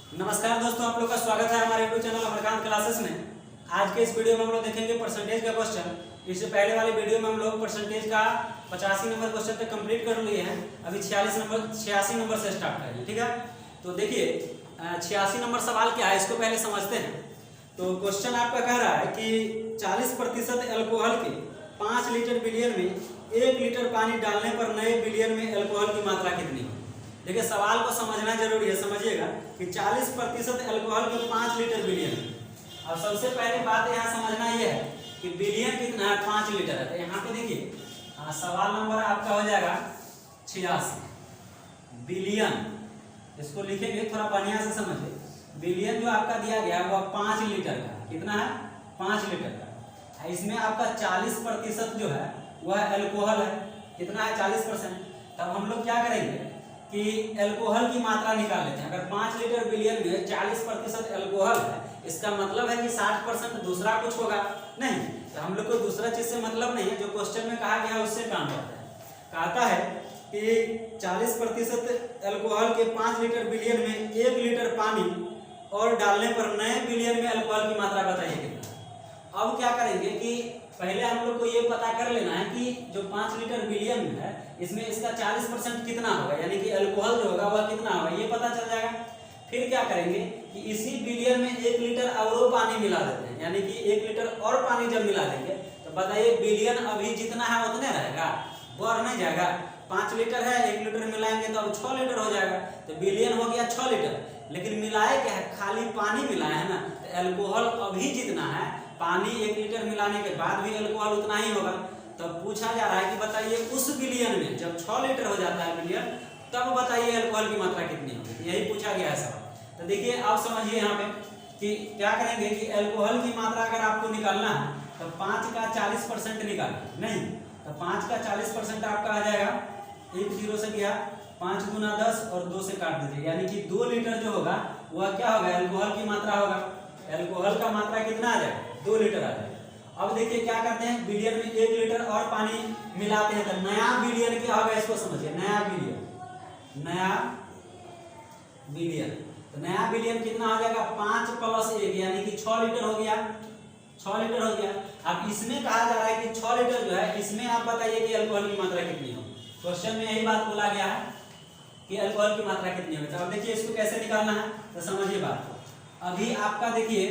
नमस्कार दोस्तों, आप लोग का स्वागत है हमारे यूट्यूब चैनल अमरकांत क्लासेस में। आज के इस वीडियो में हम लोग देखेंगे परसेंटेज का क्वेश्चन। इससे पहले वाली वीडियो में हम लोग परसेंटेज का 85 नंबर क्वेश्चन तक कंप्लीट कर लिए हैं। अभी 86 नंबर से स्टार्ट करेंगे, ठीक है। तो देखिए 86 नंबर सवाल क्या है, इसको पहले समझते हैं। तो क्वेश्चन आपका कह रहा है कि 40% एल्कोहल के 5 लीटर बिलियन में 1 लीटर पानी डालने पर नए बिलियन में एल्कोहल की मात्रा कितनी है। देखिए सवाल को समझना जरूरी है। समझिएगा कि 40% एल्कोहल के 5 लीटर बिलियन है। अब सबसे पहली बात यहाँ समझना यह है कि बिलियन कितना है, 5 लीटर है। तो यहाँ पे देखिए सवाल नंबर आपका हो जाएगा 86 बिलियन। इसको लिखेंगे थोड़ा बढ़िया से समझिए। बिलियन जो आपका दिया गया है वह 5 लीटर का, कितना है 5 लीटर का। इसमें आपका 40% जो है वह एल्कोहल है, कितना है 40%। तब हम लोग क्या करेंगे कि एल्कोहल की मात्रा निकाल लेते हैं। अगर 5 लीटर बिलियन में 40% एल्कोहल है, इसका मतलब है कि 60% दूसरा कुछ होगा नहीं। तो हम लोग को दूसरा चीज से मतलब नहीं है, जो क्वेश्चन में कहा गया है उससे काम करता है। कहता है कि 40% एल्कोहल के 5 लीटर बिलियन में 1 लीटर पानी और डालने पर नए बिलियन में एल्कोहल की मात्रा बताइए कितना। अब क्या करेंगे कि पहले हम लोग को ये पता कर लेना है कि जो 5 लीटर बिलियन में है इसमें इसका 40% कितना होगा, यानी कि एल्कोहल जो होगा वह कितना होगा, ये पता चल जाएगा। फिर क्या करेंगे कि इसी बिलियन में 1 लीटर और पानी मिला देते हैं, यानी कि 1 लीटर और पानी जब मिला देंगे तो बताइए बिलियन अभी जितना है उतने रहेगा, बढ़ नहीं जाएगा। 5 लीटर है, 1 लीटर मिलाएंगे तो अब 6 लीटर हो जाएगा। तो बिलियन हो गया 6 लीटर, लेकिन मिलाए क्या है, खाली पानी मिलाया है ना। तो एल्कोहल अभी जितना है, पानी 1 लीटर मिलाने के बाद भी एल्कोहल उतना ही होगा। तब पूछा जा रहा है कि बताइए उस बिलियन में जब 6 लीटर हो जाता है बिलियन, तब बताइए एल्कोहल की मात्रा कितनी होगी। यही पूछा गया है सवाल। तो देखिए आप समझिए यहाँ पे कि क्या करेंगे कि एल्कोहल की मात्रा अगर आपको निकालना है तो 5 का 40% निकालिए। नहीं तो 5 का 40% आपका आ जाएगा, 1 0 से गया, 5 गुना 10 और 2 से काट दीजिए, यानी कि 2 लीटर जो होगा वह क्या होगा, एल्कोहल की मात्रा होगा। एल्कोहल का मात्रा कितना आ जाएगा, 2 लीटर आ जाएगा। अब देखिए क्या करते हैं, बिलियन में 1 लीटर और पानी मिलाते हैं तो नया बिलियन क्या होगा, इसको समझिए। नया बिलियन तो नया बिलियन कितना हो जाएगा, 5 + 1 यानी कि 6 लीटर हो गया। 6 लीटर हो गया। अब इसमें कहा जा रहा है कि 6 लीटर जो है इसमें आप बताइए कि एल्कोहल की मात्रा कितनी हो। क्वेश्चन में यही बात बोला गया है कि एल्कोहल की मात्रा कितनी होगी। तो अब देखिए इसको कैसे निकालना है, तो समझिए बात। अभी आपका देखिए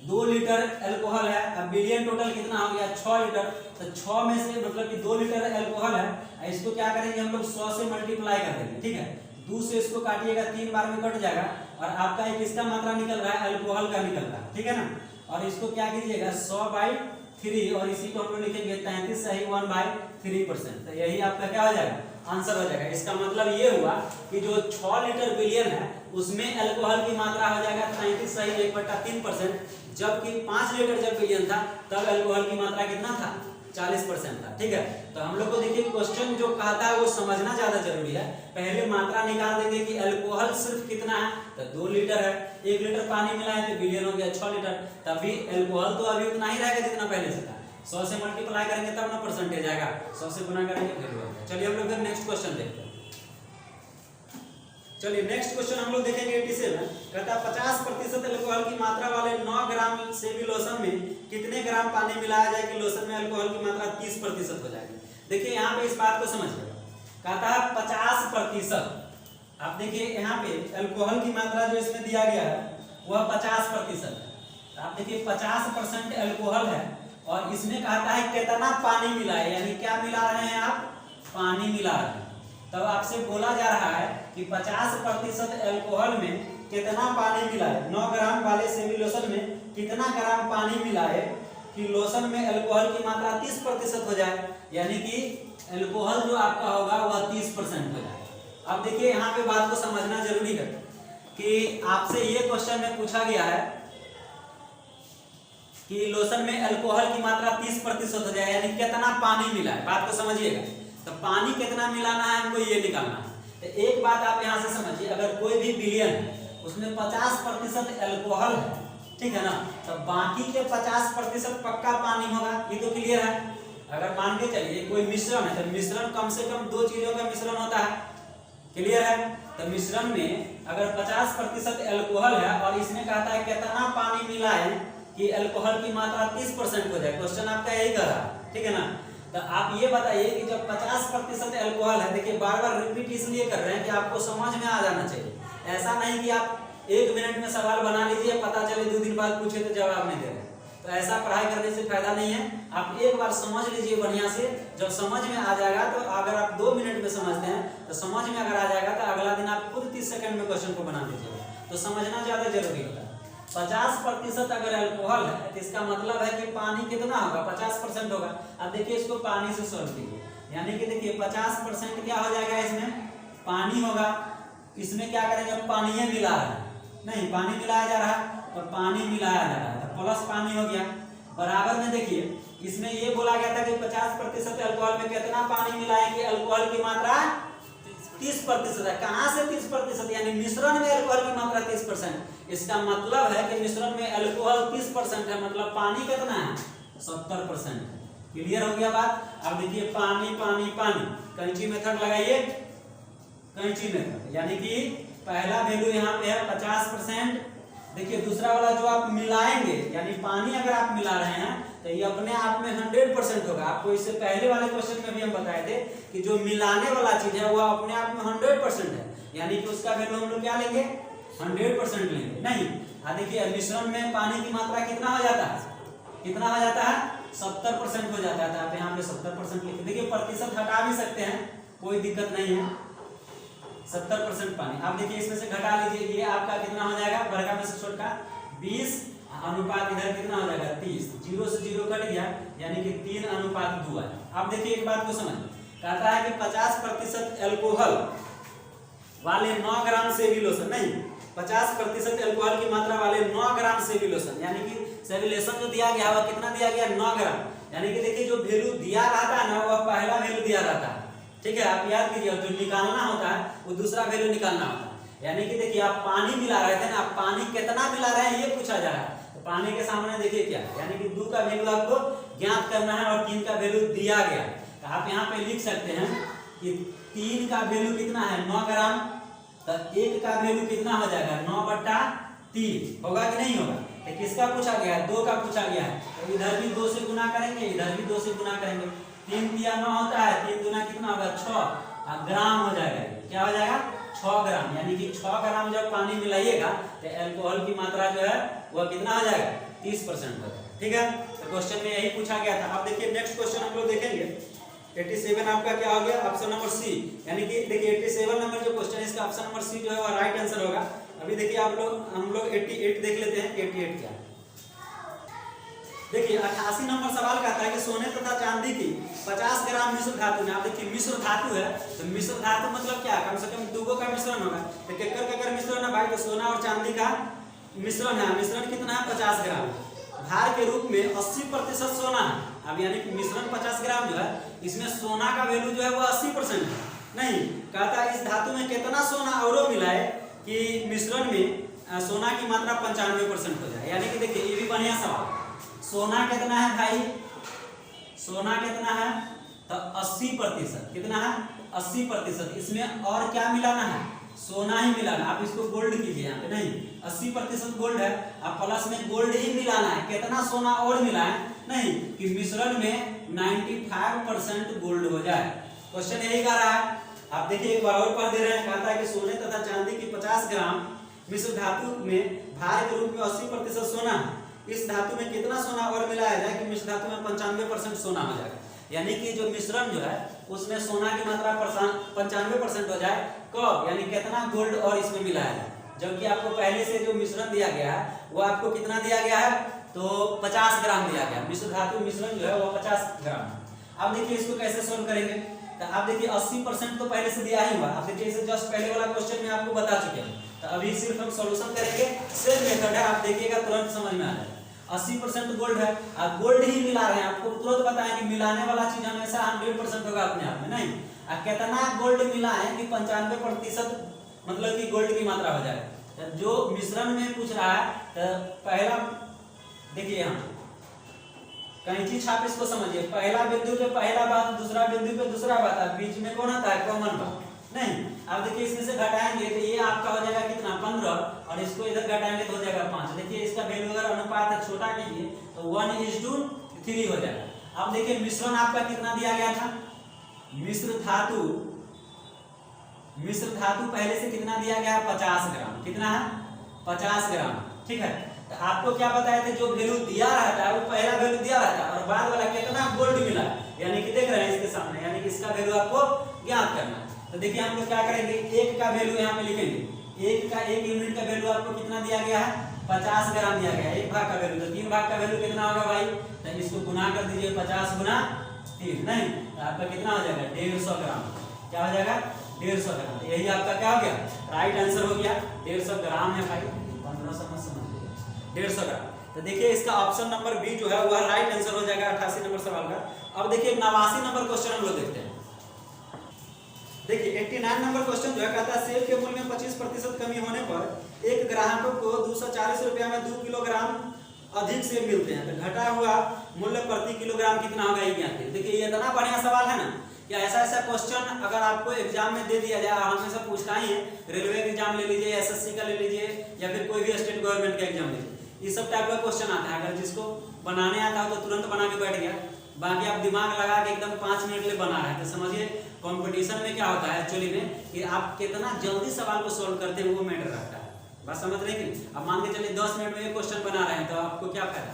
2 लीटर एल्कोहल है, अब बिलियन टोटल कितना हो गया 6 लीटर। तो 6 में से मतलब कि 2 लीटर एल्कोहल है, इसको क्या करेंगे हम लोग 100 से मल्टीप्लाई कर देंगे, ठीक है। 2 से इसको काटिएगा 3 बार में कट जाएगा और आपका एक इसका मात्रा निकल रहा है, एल्कोहल का निकल रहा है, ठीक है ना। और इसको क्या कीजिएगा 100/3 और इसी को हम लोग लिखेंगे 33 सही 1/3%। तो यही आपका क्या हो जाएगा, आंसर हो जाएगा। इसका मतलब ये हुआ कि जो 6 लीटर बिलियन है उसमें एल्कोहल की मात्रा हो जाएगा 33 सही 1/3%, जबकि 5 लीटर जब बिलियन था तब एल्कोहल की मात्रा कितना था, 40% था, ठीक है। तो हम लोग को देखिए क्वेश्चन जो कहता है वो समझना ज्यादा जरूरी है। पहले मात्रा निकाल देंगे कि एल्कोहल सिर्फ कितना है, तो 2 लीटर है, 1 लीटर पानी मिलाए तो बिलियन हो गया 6 लीटर। तभी एल्कोहल तो अभी उतना ही रहेगा जितना पहले से था। 100 से मल्टीप्लाई करेंगे तब ना परसेंटेज आएगा, 100 से गुना करेंगे फिर होगा। चलिए हम लोग फिर नेक्स्ट क्वेश्चन देखते हैं। चलिए नेक्स्ट क्वेश्चन हम लोग देखेंगे 87। कहता है 50% एल्कोहल की मात्रा वाले 9 ग्राम से भी लोशन में कितने ग्राम पानी मिलाया जाए कि लोशन में एल्कोहल की मात्रा 30% हो जाएगी। देखिए यहाँ पे इस बात को समझिएगा। कहता है 50%। आप देखिए यहाँ पे एल्कोहल की मात्रा जो इसमें दिया गया है वह 50% है। आप देखिए 50% एल्कोहल है और इसमें कहता है कितना पानी मिलाए, यानी क्या मिला रहे हैं आप, पानी मिला रहे हैं। तब आपसे बोला जा रहा है कि 50% एल्कोहल में कितना पानी मिलाए, 9 ग्राम वाले सेमी लोशन में कितना ग्राम पानी मिलाए कि लोशन में एल्कोहल की मात्रा 30% हो जाए, यानी कि एल्कोहल जो आपका होगा वह 30% हो जाए। अब देखिए यहाँ पे बात को समझना जरूरी है कि आपसे ये क्वेश्चन में पूछा गया है कि लोशन में एल्कोहल की मात्रा 30% हो जाए, यानी कितना पानी मिलाए। बात को समझिएगा। तो पानी कितना मिलाना है हमको ये निकालना है। तो एक बात आप यहाँ से समझिए, अगर कोई भी बिलियन है उसमें 50% एल्कोहल है, ठीक है ना, तो बाकी के 50% पक्का पानी होगा, ये तो क्लियर है। अगर मान के चलिए कोई मिश्रण है तो मिश्रण कम से कम 2 चीजों का मिश्रण होता है, क्लियर है। तो मिश्रण में अगर 50% एल्कोहल है और इसने कहता है कितना पानी मिलाएं कि एल्कोहल की मात्रा 30% हो जाए, क्वेश्चन आपका यही कर रहा है, ठीक है ना। तो आप ये बताइए कि जब 50% एल्कोहल है, देखिए बार बार रिपीट इसलिए कर रहे हैं कि आपको समझ में आ जाना चाहिए। ऐसा नहीं कि आप 1 मिनट में सवाल बना लीजिए, पता चले 2 दिन बाद पूछे तो जवाब नहीं दे रहे, तो ऐसा पढ़ाई करने से फायदा नहीं है। आप एक बार समझ लीजिए बढ़िया से, जब समझ में आ जाएगा तो अगर आप 2 मिनट में समझते हैं तो समझ में अगर आ जाएगा तो अगला दिन आप खुद 30 सेकंड में क्वेश्चन को बना दीजिएगा। तो समझना ज्यादा जरूरी होता है। 50% अगर अल्कोहल है तो इसका मतलब है कि पानी कितना होगा, 50% होगा। अब देखिए इसको पानी से सॉल्व कीजिए, यानी कि देखिए 50% क्या हो जाएगा, इसमें पानी होगा। इसमें क्या करेंगे, पानी मिला रहा है, नहीं पानी मिलाया जा रहा है तो पानी मिलाया जा रहा है तो प्लस पानी हो गया। बराबर में देखिए इसमें ये बोला गया था कि 50% अल्कोहल में कितना पानी मिलाएं कि अल्कोहल की मात्रा 30% है। कहां से 30%, यानी मिश्रण में अल्कोहल की मात्रा 30%। इसका मतलब है कि मिश्रण में अल्कोहल 30% है, मतलब पानी कितना है, 70%। क्लियर हो गया बात। अब देखिए पानी पानी पानी, कैंची मेथड लगाइए, कैंची मेथड, यानी कि पहला वैल्यू यहाँ पे है 50%। देखिए दूसरा वाला जो आप मिलाएंगे, यानी पानी अगर आप मिला रहे हैं तो ये अपने आप में 100% होगा। आपको इससे पहले वाले क्वेश्चन में भी हम बताए थे कि जो मिलाने वाला चीज है वो अपने आप में 100% है, यानी कि उसका वैल्यू हम लोग क्या लेंगे, 100% लेंगे। नहीं देखिए मिश्रण में पानी की मात्रा कितना हो जाता है, कितना हो जाता है, 70% हो जाता है। आप यहाँ पे 70% लिखिए। देखिए प्रतिशत हटा भी सकते हैं, कोई दिक्कत नहीं है। 70% पानी। आप देखिए इसमें से घटा लीजिए, ये आपका कितना हो जाएगा, बड़का में से छोटा 20 अनुपात इधर कितना हो जाएगा 30, 0 से 0 कट गया, यानी कि 3:2 है। अब देखिए एक बात को समझ, कहता है कि 50% एल्कोहल वाले 9 ग्राम से भी लोशन, नहीं 50% एल्कोहल की मात्रा वाले 9 ग्राम से भी लोशन, यानी कि सेविलेशन जो दिया गया है कितना दिया गया, 9 ग्राम। यानी कि देखिए जो वैल्यू दिया रहता है ना वह पहला वैल्यू दिया रहता है, ठीक है। आप याद कीजिए, जो निकालना होता है वो दूसरा वैल्यू निकालना होता है। यानी कि देखिए आप पानी मिला रहे थे ना, आप पानी कितना मिला रहे हैं ये पूछा जा रहा है, तो पानी के सामने देखिए क्या, यानी कि 2 का वैल्यू आपको ज्ञात करना है और 3 का वैल्यू दिया गया। तो आप यहाँ पे लिख सकते हैं कि 3 का वैल्यू कितना है 9 ग्राम, तो 1 का वैल्यू कितना हो जाएगा 9/3 होगा कि नहीं होगा। तो किसका पूछा गया है, 2 का पूछा गया है, तो इधर भी 2 से गुना करेंगे, इधर भी 2 से गुना करेंगे। 3 दिया 9 होता है, 3 गुना कितना होगा 6 ग्राम हो जाएगा। क्या हो जाएगा 6 ग्राम, यानी कि 6 ग्राम जब पानी मिलाइएगा तो एल्कोहल की मात्रा जो है वह कितना हो जाएगा 30% हो जाएगा, ठीक है। तो क्वेश्चन में यही पूछा गया था। अब देखिए नेक्स्ट क्वेश्चन हम लोग देखेंगे 87 आपका क्या हो गया, ऑप्शन नंबर सी, यानी कि देखिए 87 नंबर जो क्वेश्चन है इसका ऑप्शन नंबर सी जो है वह राइट आंसर होगा। अभी देखिए हम लोग 88 देख लेते हैं, 88 क्या। देखिए 88 नंबर सवाल कहता है कि सोने तथा चांदी की 50 ग्राम मिश्र धातु में, आप देखिए मिश्र धातु है तो मिश्र धातु मतलब क्या, कम से कम 2 का मिश्रण होगा। तो केकर मिश्रण है भाई, तो सोना और चांदी का मिश्रण है। मिश्रण कितना है 50 ग्राम। भार के रूप में 80% सोना है। अब यानी कि मिश्रण 50 ग्राम जो है इसमें सोना का वैल्यू जो है वो 80% है। नहीं कहता है इस धातु में कितना सोना और मिलाए कि मिश्रण में सोना की मात्रा 95% हो जाए। यानी कि देखिए ये भी बढ़िया सवाल। सोना कितना है भाई, सोना कितना है तो 80%, कितना है 80%। इसमें और क्या मिलाना है, सोना ही मिलाना। आप इसको गोल्ड कीजिए यहाँ पे, नहीं 80% गोल्ड है, आप प्लस में गोल्ड ही मिलाना है। कितना सोना और मिलाएं, नहीं कि मिश्रण में 95% गोल्ड हो जाए। क्वेश्चन यही कह रहा है। आप देखिए एक बार और पढ़ दे रहे हैं, कहता है कि सोने तथा चांदी की 50 ग्राम मिश्र धातु में भार के रूप में 80% सोना है। इस धातु में कितना सोना और मिलाया जाए कि मिश्र धातु में 95% सोना हो जाएगा। यानी कि जो मिश्रण जो है उसमें सोना की मात्रा 95% हो जाए। कब, यानी कितना गोल्ड और इसमें मिलाया जाए। जबकि आपको पहले से जो मिश्रण दिया गया है वो आपको कितना दिया गया है, तो 50 ग्राम दिया गया। मिश्र धातु मिश्रण जो है वो 50 ग्राम। अब देखिए इसको कैसे सोल्व करेंगे, तो आप देखिए 80% तो पहले से दिया ही हुआ। आप देखिए इसे जस्ट पहले वाला क्वेश्चन में आपको बता चुके हैं, तो अभी सिर्फ हम सॉल्यूशन करेंगे। सेम मेथड है, आप देखिएगा तुरंत समझ में आ जाएगा। 80% गोल्ड है, आप गोल्ड ही मिला रहे हैं। आपको तुरंत बताएं कि मिलाने वाला चीज हमेशा 100% होगा अपने आप में, नहीं कितना गोल्ड मिलाएं कि 95% मतलब कि गोल्ड की मात्रा हो जाए। तो जो मिश्रण में पूछ रहा है, तो पहला देखिए यहाँ कैंची छाप इसको समझिए। पहला बिंदु पे पहला बात, दूसरा बिंदु पे दूसरा बात, बीच में कौन आता है कॉमन बात, नहीं अब देखिए इसमें से घटाएंगे तो ये आपका हो जाएगा कितना 15 और इसको इधर घटाएंगे तो हो जाएगा 5। देखिए इसका वैल्यू अगर अनुपात है छोटा कीजिए तो 1:3 हो जाएगा। अब देखिए मिश्रण आपका कितना दिया गया था, मिश्र धातु पहले से कितना दिया गया है 50 ग्राम, कितना है 50 ग्राम, ठीक है। तो आपको क्या बताया था, जो वैल्यू दिया रहता है वो पहला वैल्यू दिया रहता है और बाद वाला कितना गोल्ड मिला, यानी कि देख रहे हैं इसके सामने, यानी कि इसका वैल्यू आपको ज्ञात करना है। तो देखिए हम लोग क्या करेंगे, एक का वैल्यू यहाँ पे लिखेंगे, एक यूनिट का वैल्यू आपको कितना दिया गया है 50 ग्राम दिया गया है, एक भाग का वैल्यू, तो 3 भाग का वैल्यू कितना होगा भाई, तो इसको गुना कर दीजिए 50 गुना 3, नहीं तो आपका कितना हो जाएगा 150 ग्राम, क्या हो जाएगा 150 ग्राम। यही आपका क्या हो गया, राइट आंसर हो गया। 150 ग्राम है भाई, 1500 समझ 150 ग्राम। तो देखिए इसका ऑप्शन नंबर बी जो है वह राइट आंसर हो जाएगा 88 नंबर सवाल का। अब देखिए 89 नंबर क्वेश्चन हम लोग देखते हैं। देखिए 89 नंबर क्वेश्चन जो है कहता है सेब के मूल्य में 25% कमी होने पर एक ग्राहकों को 240 रुपया में 2 किलोग्राम अधिक सेब मिलते हैं, तो घटा हुआ मूल्य प्रति किलोग्राम कितना होगा ये ज्ञात कीजिए। देखिए ये इतना बढ़िया सवाल है ना कि ऐसा क्वेश्चन अगर आपको एग्जाम में दे दिया जाए, हमेशा पूछता ही है, रेलवे का एग्जाम ले लीजिए, एसएससी का ले लीजिए या फिर कोई भी स्टेट गवर्नमेंट का एग्जाम लीजिए, इस सब टाइप का क्वेश्चन आता है। अगर जिसको बनाने आता हो तो तुरंत बना के बैठ गया, बाकी आप दिमाग लगा के एकदम 5 मिनट में बना रहे हैं, तो समझिए कंपटीशन में क्या होता है एक्चुअली में कि आप कितना जल्दी सवाल को सोल्व करते हैं वो मैटर रखता है, बात समझ रहे हैं कि। अब मान के चलिए 10 मिनट में एक क्वेश्चन बना रहे हैं तो आपको क्या फायदा,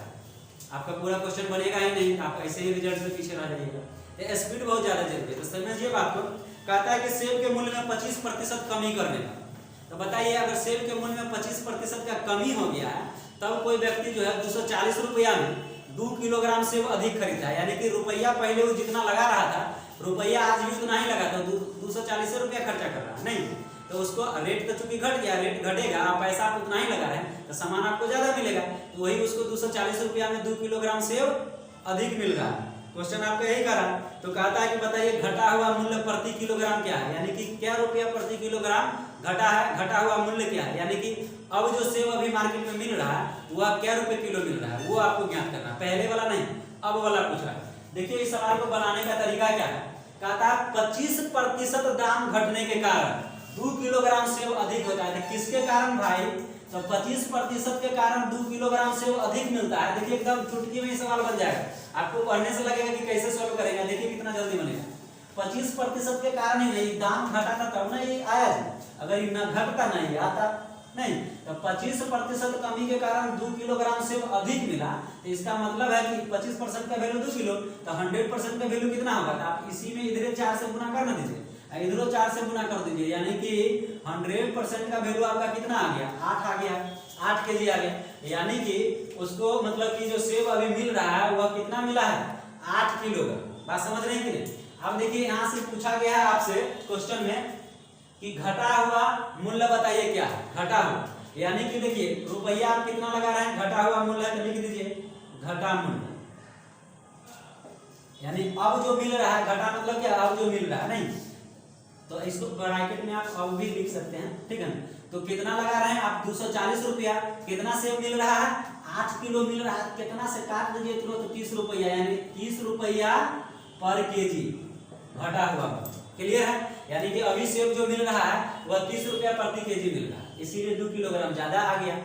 आपका पूरा क्वेश्चन बनेगा ही नहीं, आप ऐसे ही रिजल्ट से पीछे रह जाइएगा। तो स्पीड बहुत ज्यादा जरूरी है। तो समझिए बात को, कहता है कि सेब के मूल्य में 25% कमी करने का, तो बताइए अगर सेब के मूल्य में 25% का कमी हो गया है तब कोई व्यक्ति जो है 240 रुपया में 2 किलोग्राम सेब अधिक खरीदा है, यानी कि रुपया पहले वो जितना लगा रहा था, रुपया आज भी उतना ही लगा था, 240 रुपया खर्चा कर रहा है नहीं, तो उसको रेट तो चूंकि घट गया, रेट घटेगा, पैसा आप उतना ही लगा रहे हैं तो सामान आपको ज्यादा मिलेगा, तो वही उसको 240 रुपया में 2 किलोग्राम सेब अधिक मिल रहा है। क्वेश्चन आपका यही करा, तो कहता है कि बताइए घटा हुआ मूल्य प्रति किलोग्राम क्या है, यानी कि क्या रुपया प्रति किलोग्राम घटा है, घटा हुआ मूल्य क्या है, यानी कि अब जो सेब अभी मार्केट में मिल रहा है वह क्या रुपए किलो मिल रहा है, वो आपको ज्ञात करना है, पहले वाला नहीं अब वाला पूछ रहा है। देखिए इस सवाल को बनाने का तरीका क्या है, कहता है 25% दाम घटने के कारण 2 किलोग्राम सेब अधिक होता है। किसके कारण भाई, तो 25% के कारण 2 किलोग्राम सेब अधिक मिलता है। देखिए एकदम चुटकी में सवाल बन जाएगा, आपको पढ़ने से लगेगा कि कैसे सॉल्व करेंगे, देखिए कितना जल्दी बनेगा। 25% के कारण ही नहीं, दाम घटा था तब ना ये आया जी, अगर ये न घटता नहीं आता नहीं, तो 25% कमी के कारण 2 किलोग्राम सेब अधिक मिला, तो इसका मतलब है कि 25% का वैल्यू 2 किलो, तो 100% का वैल्यू कितना होगा, तो आप इसी में इधर 4 से गुना कर ना दीजिए, इधर 4 से गुना कर दीजिए, यानी कि 100% का वैल्यू आपका कितना आ गया 8 आ गया, 8 केजी आ गया, यानी कि उसको मतलब कि जो सेब अभी मिल रहा है वह कितना मिला है 8 किलोग्राम, बात समझ रहे हैं कि नहीं। अब देखिए यहाँ से पूछा गया है आपसे क्वेश्चन में कि घटा हुआ मूल्य बताइए क्या है, घटा हुआ, यानी कि देखिए रुपया आप कितना लगा रहे हैं, घटा हुआ मूल्य तो लिख दीजिए घटा मूल्य, यानी अब जो मिल रहा है, घटा मतलब क्या अब जो मिल रहा है नहीं, तो इसको ब्रैकेट में आप अब भी लिख सकते हैं, ठीक है। तो कितना लगा रहे हैं आप 240 रुपया, कितना सेब मिल रहा है 8 किलो मिल रहा है, कितना से काट दीजिए तो 30 रुपया, यानी 30 रुपया पर केजी घटा हुआ, क्लियर है। यानी कि अभी सेब जो मिल रहा है वह 30 रुपया प्रति केजी मिल रहा है, इसीलिए 2 किलोग्राम ज्यादा आ गया।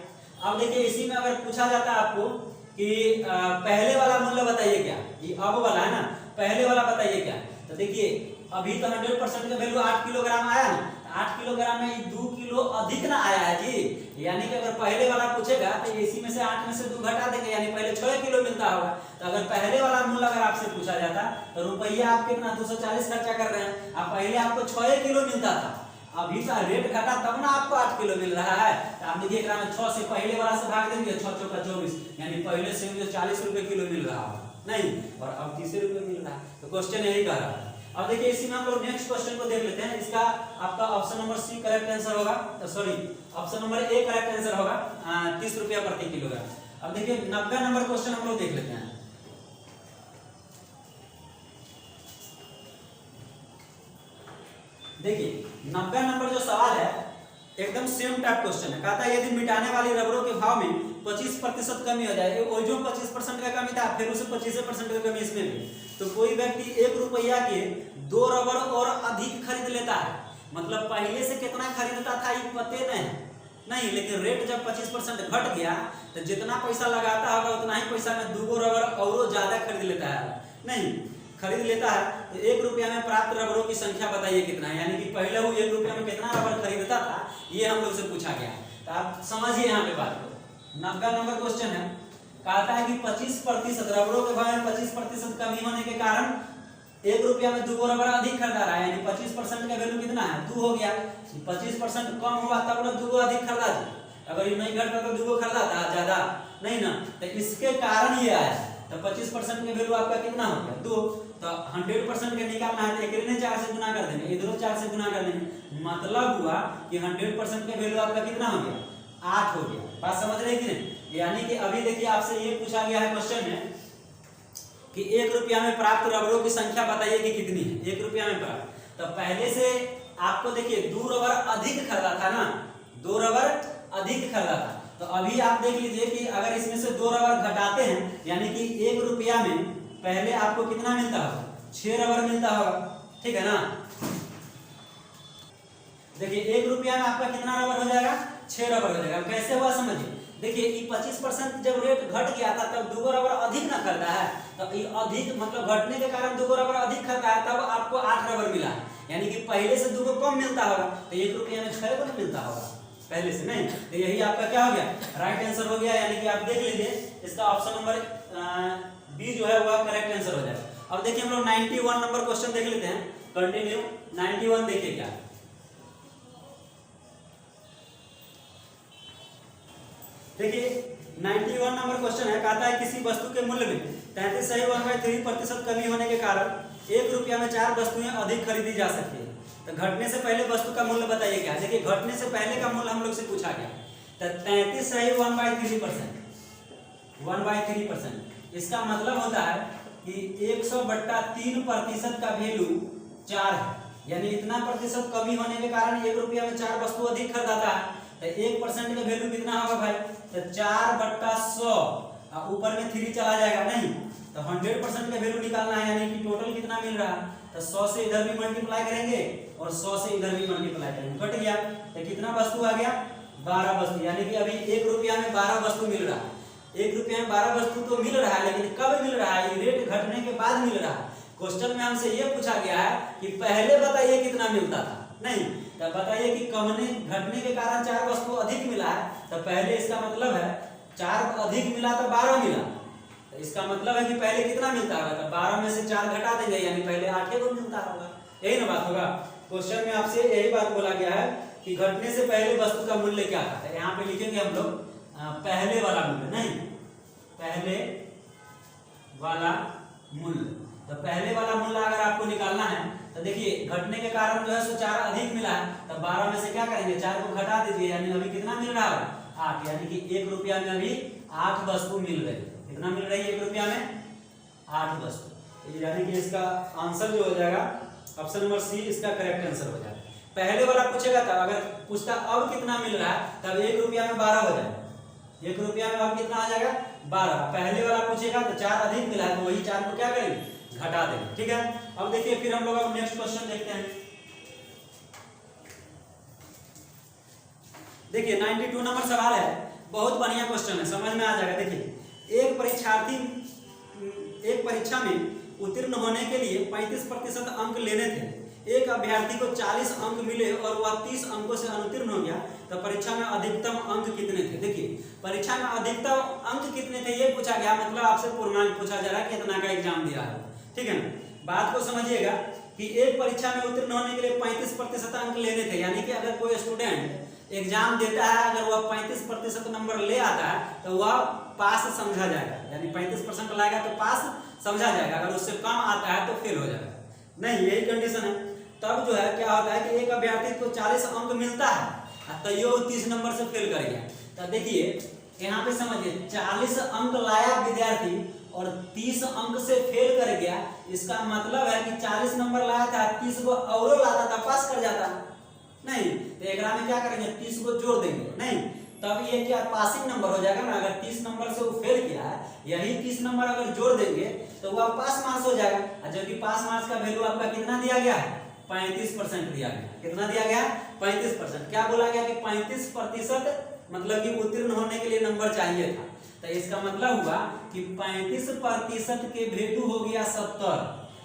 अब देखिए इसी में अगर पूछा जाता है आपको कि पहले वाला मूल्य बताइए क्या, ये अब वाला है ना, पहले वाला बताइए क्या, तो देखिए अभी तो 100% का वैल्यू 8 किलोग्राम आया ना, 8 किलोग्राम में 2 किलो अधिक ना आया है जी, यानी कि अगर पहले वाला पूछेगा तो इसी में से 8 में से 2 घटा देंगे, यानी पहले 6 किलो मिलता होगा, तो अगर पहले वाला मूल्य अगर आपसे पूछा जाता तो रुपया आप कितना 240 खर्चा कर रहे हैं, अब पहले आपको 6 किलो मिलता था, अभी तो रेट घटा तब ना आपको 8 किलो मिल रहा है, तो आप देखिए 6 से पहले वाला से भाग देंगे, 6 चौका 24, यानी पहले से जो 40 रुपए किलो मिल रहा है नहीं, और अब 30 रुपए मिल रहा है, तो क्वेश्चन यही कह रहा है। अब देखिए इसी में हम लोग नेक्स्ट क्वेश्चन को देख लेते हैं, इसका आपका option number C correct answer होगा, sorry option number A correct answer होगा 30 रुपया प्रति किलोग्राम। अब देखिए 90 नंबर क्वेश्चन हम लोग देख लेते हैं। देखिए 90 नंबर जो सवाल है एकदम सेम टाइप क्वेश्चन है, कहता है यदि मिटाने वाली रबड़ों के भाव में 25% कमी हो जाए, वो जो 25% का कमी था फिर उसे 25% का कमी इसमें भी, तो कोई व्यक्ति 1 रुपया के 2 रबड़ और अधिक खरीद लेता है, मतलब पहले से कितना खरीदता था ये पते नहीं, लेकिन रेट जब 25% घट गया तो जितना पैसा लगाता होगा उतना ही पैसा में दूगो रबर और ज्यादा खरीद लेता है, नहीं खरीद लेता है। तो 1 रुपया में प्राप्त रबरों की संख्या बताइए कितना है, यानी कि पहले वो 1 रुपया में कितना रबर खरीदता था, ये हम लोग से पूछा गया। तो आप समझिए यहाँ पे बात को। 90 नंबर क्वेश्चन है, कहता है कि 25% रबरों के भाव में 25% कमी होने के कारण 1 रुपया में दूगो रबर अधिक खरीदा रहा है, यानी 25% का वैल्यू कितना है 2 हो गया। 25% कम हुआ तब ना दूगो अधिक खरीदा जी, अगर ये नहीं घटता तो दूगो खरीदा था ज्यादा नहीं ना, तो इसके कारण ये आया। तो 25% का वैल्यू आपका कितना हो गया 2। तो 100% का निकालना है तो एक ने 4 से गुना कर देंगे, इधरों 4 से गुना कर देंगे, मतलब हुआ कि 100% का वैल्यू आपका कितना हो गया 8 हो गया। बात समझ रहे कि नहीं? यानी कि अभी देखिए आपसे ये पूछा गया है क्वेश्चन में कि 1 रुपया में प्राप्त रबरों की संख्या बताइए कि कितनी है 1 रुपया में प्राप्त। तो पहले से आपको देखिए 2 रबर अधिक खरीदा था ना, 2 रबर अधिक खरीदा था। तो अभी आप देख लीजिए कि अगर इसमें से 2 रबर घटाते हैं, यानी कि 1 रुपया में पहले आपको कितना मिलता होगा 6 रबर मिलता होगा, ठीक है ना। देखिए 1 रुपया में आपका कितना रबर हो जाएगा 6 रबर हो जाएगा। कैसे हुआ समझिए, देखिए ये 25% जब रेट घट गया था तब 2 रबर अधिक ना खरीदा है, तो ये अधिक मतलब घटने के कारण 2 रबर अधिक खरीदा है, तब आपको 8 रबर मिला है, यानी कि पहले से 2 कम मिलता होगा, तो 1 रुपया में 6 रबर मिलता होगा पहले से नहीं। तो यही आपका क्या हो गया राइट आंसर हो गया, यानी कि आप देख लीजिए इसका ऑप्शन नंबर बी जो है वह करेक्ट आंसर हो जाएगा। अब देखिए हम लोग 91 नंबर क्वेश्चन देख लेते हैं, कंटिन्यू 91 देखिए क्या। देखिए 91 नंबर क्वेश्चन है, कहता है किसी वस्तु के मूल्य में 33.13% कमी होने के कारण 1 रुपया में 4 वस्तुएं अधिक खरीदी जा सकती है। तो घटने से पहले वस्तु का मूल्य बताइए क्या। देखिए घटने से पहले का मूल्य हम लोग से पूछा गया, तो 1/3%, इसका मतलब होता है कि 100/3% का वैल्यू 4 है, यानी इतना प्रतिशत कमी होने के कारण 1 रुपया में 4 वस्तु अधिक खरीदाता है। तो 1% का वैल्यू कितना होगा भाई, तो 4/100 ऊपर में 3 चला जाएगा नहीं, तो 100% का वैल्यू निकालना है, यानी कि टोटल कितना मिल रहा है। तो 100 से इधर भी मल्टीप्लाई करेंगे और 100 से इधर भी मल्टीप्लाई करेंगे, घट गया। तो कितना वस्तु आ गया 12 वस्तु, यानी कि अभी 1 रुपया में 12 वस्तु मिल रहा है। 1 रुपया में 12 वस्तु तो मिल रहा है, लेकिन कब मिल रहा है, रेट घटने के बाद मिल रहा है। क्वेश्चन में हमसे ये पूछा गया है कि पहले बताइए कितना मिलता था, नहीं तो बताइए कि कमने घटने के कारण 4 वस्तु अधिक मिला है। तो पहले इसका मतलब है 4 अधिक मिला तो 12 मिला, तो इसका मतलब है कि पहले कितना मिलता होगा, तो 12 में से 4 घटा देंगे, यानी पहले 8 को मिलता होगा। यही ना बात होगा। क्वेश्चन में आपसे यही बात बोला गया है कि घटने से पहले वस्तु का मूल्य क्या था। तो यहाँ पे लिखेंगे हम लोग पहले वाला मूल्य, नहीं पहले वाला मूल्य। तो पहले वाला मूल्य अगर आपको निकालना है तो देखिए घटने के कारण जो है सो 4 अधिक मिला है, तो 12 में से क्या करेंगे 4 को घटा दीजिए, यानी अभी कितना मिल रहा है 8, यानी कि 1 रुपया में अभी 8 वस्तु मिल रही है। कितना मिल रही है 1 रुपया में 8 वस्तु, यानी कि इसका आंसर जो हो जाएगा ऑप्शन नंबर सी इसका करेक्ट आंसर हो जाएगा। पहले वाला पूछेगा था, अगर पूछता अब कितना मिल रहा है तब 1 रुपया में 12 हो जाएगा, 1 रुपया में अब कितना आ जाएगा 12। पहले वाला पूछेगा तो 4 अधिक मिला है, तो वही 4 को क्या करेंगे घटा देंगे, ठीक है। अब देखिए फिर हम लोग अब नेक्स्ट क्वेश्चन देखते हैं। देखिए 92 नंबर सवाल है, बहुत बढ़िया क्वेश्चन है, समझ में आ जाएगा। देखिए एक परीक्षा में उत्तीर्ण होने के लिए 35% अंक लेने थे, एक अभ्यर्थी को 40 अंक मिले और वह 30 अंकों से अनुत्तीर्ण हो गया, तो परीक्षा में अधिकतम अंक कितने थे। देखिए परीक्षा में अधिकतम अंक कितने थे ये पूछा गया, मतलब आपसे पूर्णांक पूछा जा रहा है कि इतना का एग्जाम दिया है, ठीक है ना। बात को समझिएगा कि एक परीक्षा में उत्तीर्ण होने के लिए 35% अंक लेने थे, यानी कि अगर कोई स्टूडेंट एग्जाम देता है, अगर वह 35% नंबर ले आता है तो वह पास समझा जाएगा, यानी 35% लाएगा तो पास समझा जाएगा, अगर उससे कम आता है तो फेल हो जाएगा, नहीं यही कंडीशन है। तब जो है क्या होता है कि एक अभ्यर्थी को 40 अंक मिलता है तो ये 30 नंबर से फेल कर गया। तो देखिए यहाँ पे समझिए 40 अंक लाया विद्यार्थी और 30 अंक से फेल कर गया, इसका मतलब है कि 40 नंबर लाया था 30 को और लाता था पास कर जाता नहीं, तो एक में क्या करेंगे 30 को जोड़ देंगे, नहीं तब ये क्या पासिंग नंबर हो जाएगा ना। अगर 30 नंबर से वो फेल किया है, यही 30 नंबर अगर जोड़ देंगे तो वह पास मार्क्स हो जाएगा, जबकि पास मार्क्स का वैल्यू आपका कितना दिया गया है 35% दिया गया। कितना दिया गया? 35%। क्या बोला गया कि 35% मतलब कि उत्तीर्ण होने के लिए नंबर चाहिए था। तो इसका मतलब हुआ कि 35% के वैल्यू हो गया 70।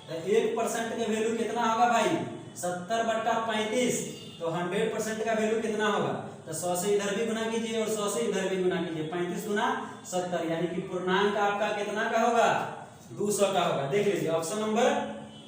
तो 1% का वैल्यू कितना होगा भाई? 70/35। तो 100% का वैल्यू कितना होगा? तो 100 से इधर भी गुना कीजिए और 100 से इधर भी गुना कीजिए। 35 गुना 70 यानी कि पूर्णांक आपका कितना का होगा? 200 का होगा। देख लीजिए ऑप्शन नंबर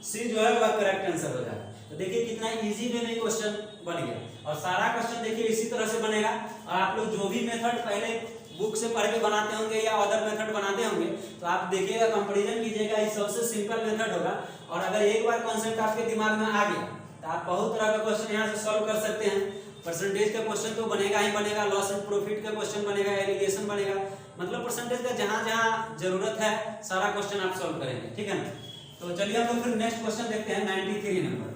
सी जो है वह करेक्ट आंसर हो जाएगा। तो देखिए कितना इजी वे में क्वेश्चन बन गया। और सारा क्वेश्चन देखिए इसी तरह से बनेगा। और आप लोग जो भी मेथड पहले बुक से पढ़ के बनाते होंगे या अदर मेथड बनाते होंगे तो आप देखिएगा, कंपैरिजन कीजिएगा, ये सबसे सिंपल मेथड होगा। और अगर एक बार कॉन्सेप्ट आपके दिमाग में आ गया तो आप बहुत तरह का क्वेश्चन यहाँ से सॉल्व कर सकते हैं। परसेंटेज का क्वेश्चन तो बनेगा ही बनेगा, लॉस एंड प्रॉफिट का क्वेश्चन बनेगा, एलिगेशन बनेगा, मतलब परसेंटेज का जहां जहां जरूरत है सारा क्वेश्चन आप सॉल्व करेंगे। ठीक है ना? तो चलिए हम लोग फिर नेक्स्ट क्वेश्चन देखते हैं 93 नंबर।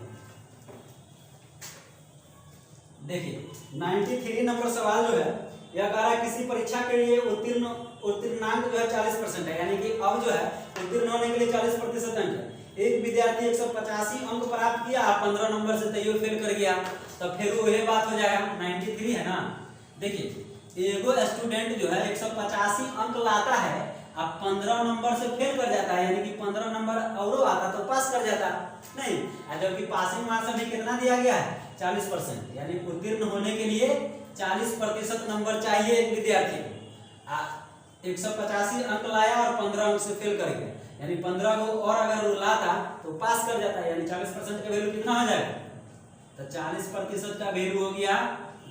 देखिए 93 नंबर सवाल जो है यह कह रहा है किसी परीक्षा के लिए उत्तीर्णांक जो है 40% है, यानी कि अब जो है उत्तीर्ण होने के लिए 40% अंक है। एक विद्यार्थी 185 अंक प्राप्त किया, 15 नंबर से तैयो फेल कर गया, तब फिर वो ये बात हो जाएगा। 93 है ना? देखिए एगो स्टूडेंट जो है 185 अंक लाता है, अब 15 नंबर से फेल कर जाता है, यानी कि 15 नंबर और आता तो पास कर जाता नहीं। जबकि पासिंग मार्क्स अभी कितना दिया गया है? 40%, यानी उत्तीर्ण होने के लिए 40% नंबर चाहिए एक विद्यार्थी को। 185 अंक लाया और 15 अंक से फेल कर गया, यानी 15 को और अगर लाता तो पास कर जाता, यानी 40% का वैल्यू कितना हो जाएगा? तो 40% का वैल्यू हो गया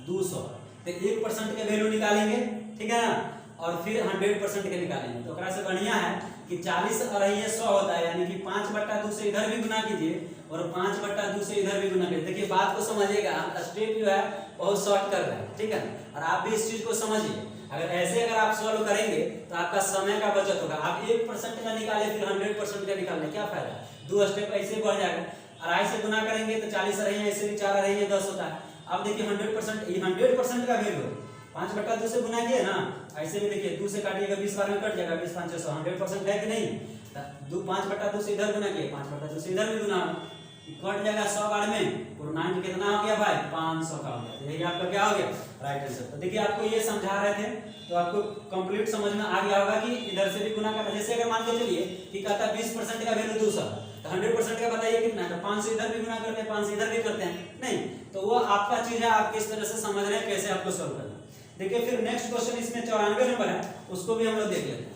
200। तो 1% का वैल्यू निकालेंगे, ठीक है ना? और फिर 100% के निकालेंगे। तो ओकरा से बढ़िया है कि 40 और ये 100 होता है, यानी कि 5/2 से इधर भी गुना कीजिए और 5/2 से इधर भी गुना कीजिए। देखिए बात को समझिएगा, स्टेप जो है बहुत शॉर्ट कर रहे हैं, ठीक है? और आप भी इस चीज को समझिए। अगर आप सॉल्व करेंगे तो आपका समय का बचत होगा। आप 1% का निकाले फिर 100% का निकालने क्या फायदा? 2 स्टेप ऐसे बढ़ जाएगा। 2.5 से गुना करेंगे तो 40 रही है, ऐसे भी 4 रही है, 10 होता है। अब देखिए 100% का वैल्यू 5/2 से गुना किए ना, ऐसे भी देखिए 2 से काटिएगा 20 बार में कट जाएगा, 20 5 100, 100% है कि नहीं? 5/2 से इधर गुना किए, 5/2 से इधर भी गुना कट जाएगा 100 बार में। पूर्णांक कितना हो गया भाई? 500 का हो गया। यही आपका क्या हो गया? Right answer. तो देखिए आपको ये समझा रहे थे तो आपको कंप्लीट समझ में आ गया होगा कि इधर से भी गुना करना। जैसे अगर मान के चलिए कि कहता है 20% का वैल्यू 200, तो 100% का बताइए कितना? तो 5 से इधर भी गुना करते हैं, 5 से इधर भी करते हैं नहीं। तो वो आपका चीज है, आप किस तरह से समझ रहे हैं, कैसे आपको सॉल्व करना। देखिए फिर नेक्स्ट क्वेश्चन इसमें 94 नंबर है, उसको भी हम लोग देख लेते हैं।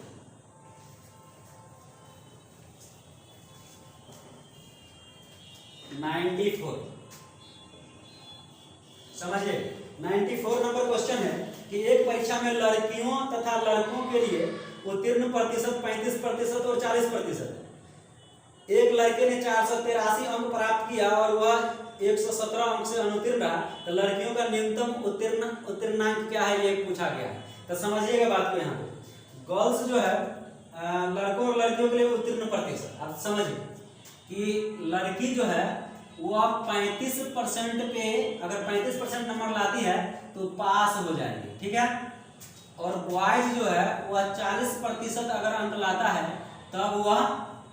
समझिए 94 नंबर क्वेश्चन है कि एक परीक्षा में लड़कियों तथा लड़कों के लिए उत्तीर्ण प्रतिशत 35% और 40%। एक लड़के ने 483 अंक प्राप्त किया और वह 117 अंक से अनुत्तीर्ण रहा, तो लड़कियों का न्यूनतम उत्तीर्णांक क्या है ये पूछा गया है। तो समझिएगा बात को, यहाँ पे गर्ल्स जो है लड़कों और लड़कियों के लिए उत्तीर्ण प्रतिशत आप समझिए कि लड़की जो है वो अब 35% पे अगर 35% नंबर लाती है तो पास हो जाएगी, ठीक है? और बॉयज जो है वह 40% अगर अंक लाता है तब वह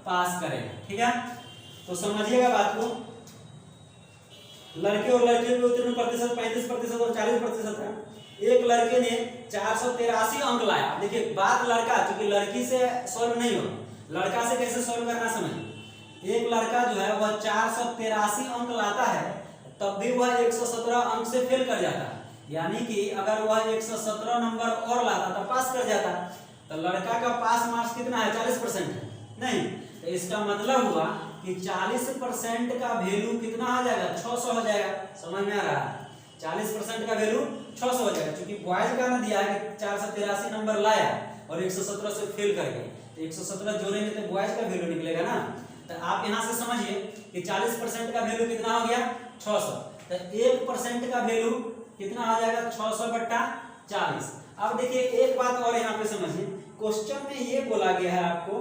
पास करेगा, ठीक है? तो समझिएगा बात को, लड़के और लड़कियों के उत्तीर्ण प्रतिशत 35% और 40% है। एक लड़के ने 483 अंक लाया। देखिए बात लड़का, क्योंकि लड़की से सॉल्व नहीं होगा, लड़का से कैसे सॉल्व करना समझिए। एक लड़का जो है वह 483 अंक लाता है, तब भी वह 117 अंक से फेल कर जाता है, यानी कि अगर वह 117 नंबर और लाता तो पास कर जाता। तो लड़का का पास मार्क्स कितना है? 40% है नहीं? तो इसका मतलब हुआ कि 40% का वैल्यू कितना आ जाएगा? 600 हो जाएगा। समझ में आ रहा है? 40% का वैल्यू 600 हो जाएगा, क्योंकि बॉयज का ना दिया है कि 483 नंबर लाया और 117 से फेल कर गया, तो 117 जोड़ेंगे तो बॉयज का वैल्यू निकलेगा ना। तो आप यहां से समझिए कि 40% का वैल्यू कितना हो गया? 600। तो 1% का वैल्यू कितना हो जाएगा? 600/40। अब देखिए एक बात और यहाँ पे समझिए, क्वेश्चन में ये बोला गया है आपको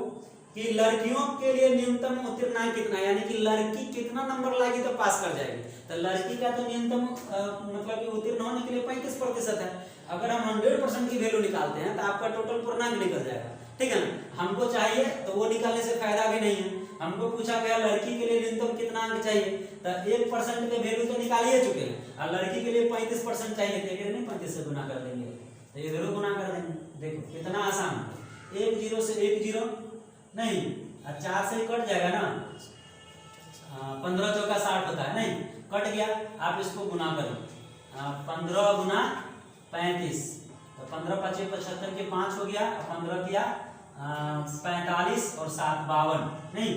कि लड़कियों के लिए न्यूनतम उत्तीर्णांक कितना, यानी कि लड़की कितना नंबर लाएगी तो पास कर जाएगी। तो लड़की का तो न्यूनतम मतलब कि उत्तीर्ण होने के लिए 35% है। अगर हम 100% की वैल्यू निकालते हैं तो आपका टोटल पूर्णांक निकल जाएगा, ठीक है ना। हमको चाहिए तो वो निकालने से फायदा भी नहीं है। हमको पूछा गया लड़की के लिए न्यूनतम कितना अंक चाहिए, तो 1% के वैल्यू तो निकाल ही चुके हैं, और लड़की के लिए 35% चाहिए, तो नहीं 35 से गुना कर देंगे, तो इधर गुना कर देंगे। देखो कितना आसान है, 1 0 से 1 0 नहीं, 4 से कट जाएगा ना, 15 चौका 60 होता है, नहीं कट गया, आप इसको गुना करो, 15 गुना 35, तो 15 5 75 के 5 हो गया, 15 किया 45 और 7 52, नहीं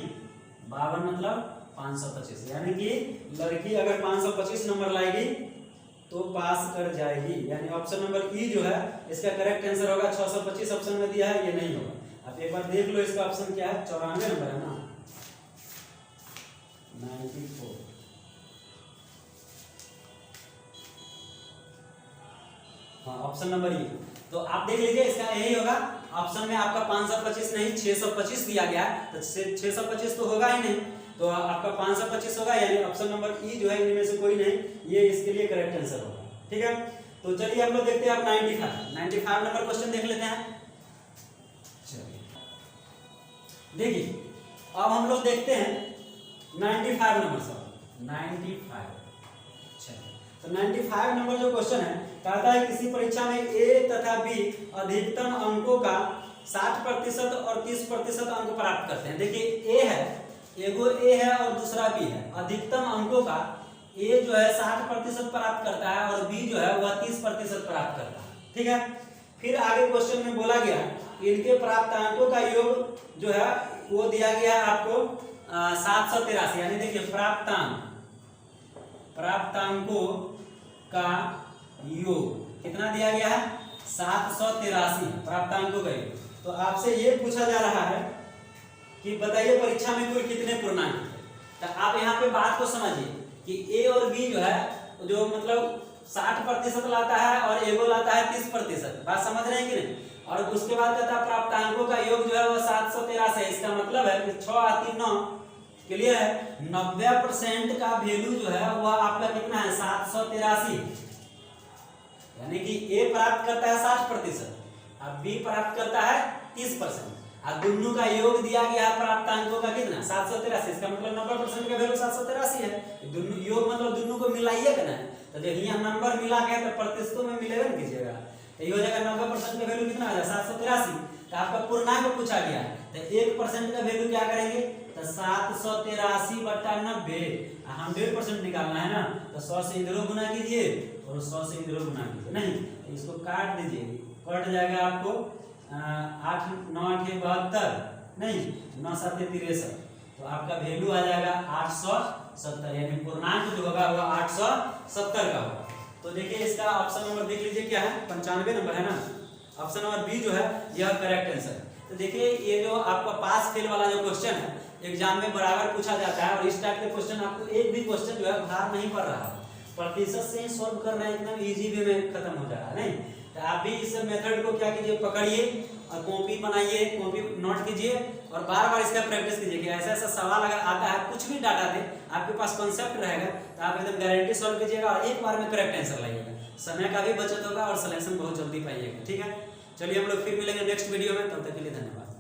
52 मतलब 525, यानी कि लड़की अगर 525 नंबर लाएगी तो पास कर जाएगी, यानी ऑप्शन नंबर ई जो है इसका करेक्ट आंसर होगा। 625 ऑप्शन में दिया है, ये नहीं होगा। आप एक बार देख लो इसका ऑप्शन क्या है, 94 नंबर है ना, 94। हाँ ऑप्शन नंबर ई, तो आप देख लीजिए इसका यही होगा। ऑप्शन में आपका 525 नहीं 625 दिया गया, तो 625 तो होगा ही नहीं, तो आपका 525 होगा, यानी ऑप्शन नंबर ई जो है इनमें से कोई नहीं, ये इसके लिए करेक्ट आंसर होगा। ठीक है, तो चलिए हम लोग देखते हैं अब 95 नंबर क्वेश्चन देख लेते हैं। देखिए अब हम लोग देखते हैं 95 नंबर सर 95। तो 95 नंबर जो क्वेश्चन है कहता है किसी परीक्षा में ए तथा बी अधिकतम अंकों का 60% और 30% अंक प्राप्त करते हैं। देखिए ए है, एगो ए है और दूसरा बी है, अधिकतम अंकों का ए जो है 60% प्राप्त करता है और बी जो है वह 30% प्राप्त करता है। ठीक है, फिर आगे क्वेश्चन में बोला गया इनके प्राप्तांकों का योग जो है वो दिया गया है आपको 783, यानी देखिए प्राप्तांकों का योग कितना दिया गया है 783 प्राप्तांकों का योग। तो आपसे ये पूछा जा रहा है कि बताइए परीक्षा में कुल कितने पूर्णांक है। तो आप यहाँ पे बात को समझिए कि ए और बी जो है जो मतलब 60% लाता है और एगो लाता है 30%, बात समझ रहे हैं कि नहीं। और उसके बाद कहता है प्राप्तांकों का योग जो है वो 783 है, इसका मतलब है कि 6 और 3 9 क्लियर है, 90% का वैल्यू जो है वह आपका कितना है 783, यानी कि ए प्राप्त करता है 60% और बी प्राप्त करता है 30%, और दोनों का योग दिया गया है प्राप्तांकों का कितना 783, इसका मतलब 90% का वैल्यू 783 है। दोनों योग मतलब दोनों को मिलाइए ना, तो जब यहाँ नंबर मिला के तो प्रतिशतों में मिलेगा ना कीजिएगा, तो ये हो जाएगा 90% का वैल्यू कितना आ जाएगा 783। तो आपका पूर्णांक पूछा गया है, तो 1% का वैल्यू क्या करेंगे, तो 783 बटा 90, 100% निकालना है ना, तो 100 से इधर गुना कीजिए और 100 से इधर गुना कीजिए, नहीं इसको काट दीजिए, कट जाएगा आपको 8 9 8 72, नहीं 9 7 63, तो आपका वैल्यू आ जाएगा 870, यानी पूर्णांक जो होगा वो 870 का होगा। तो देखिए इसका ऑप्शन नंबर देख लीजिए क्या है 95 नंबर है ना, ऑप्शन नंबर बी जो है यह करेक्ट आंसर है। तो देखिए ये जो आपका पास फेल वाला जो क्वेश्चन है एग्जाम में बराबर पूछा जाता है, और इस टाइप के क्वेश्चन आपको एक भी क्वेश्चन जो है भार नहीं पड़ रहा है, प्रतिशत से ही सॉल्व करना एकदम इजी वे में खत्म हो जा रहा है, नहीं। तो आप भी इस मेथड को क्या कीजिए पकड़िए और कॉपी बनाइए, कॉपी नोट कीजिए और बार बार इसका प्रैक्टिस कीजिए कि ऐसा ऐसा सवाल अगर आता है कुछ भी डाटा दे आपके पास कॉन्सेप्ट रहेगा तो आप एकदम गारंटी सॉल्व कीजिएगा और एक बार में करेक्ट आंसर लाइएगा, समय का भी बचत होगा और सिलेक्शन बहुत जल्दी पाइएगा। ठीक है, चलिए हम लोग फिर मिलेंगे नेक्स्ट वीडियो में, तब तक के लिए धन्यवाद।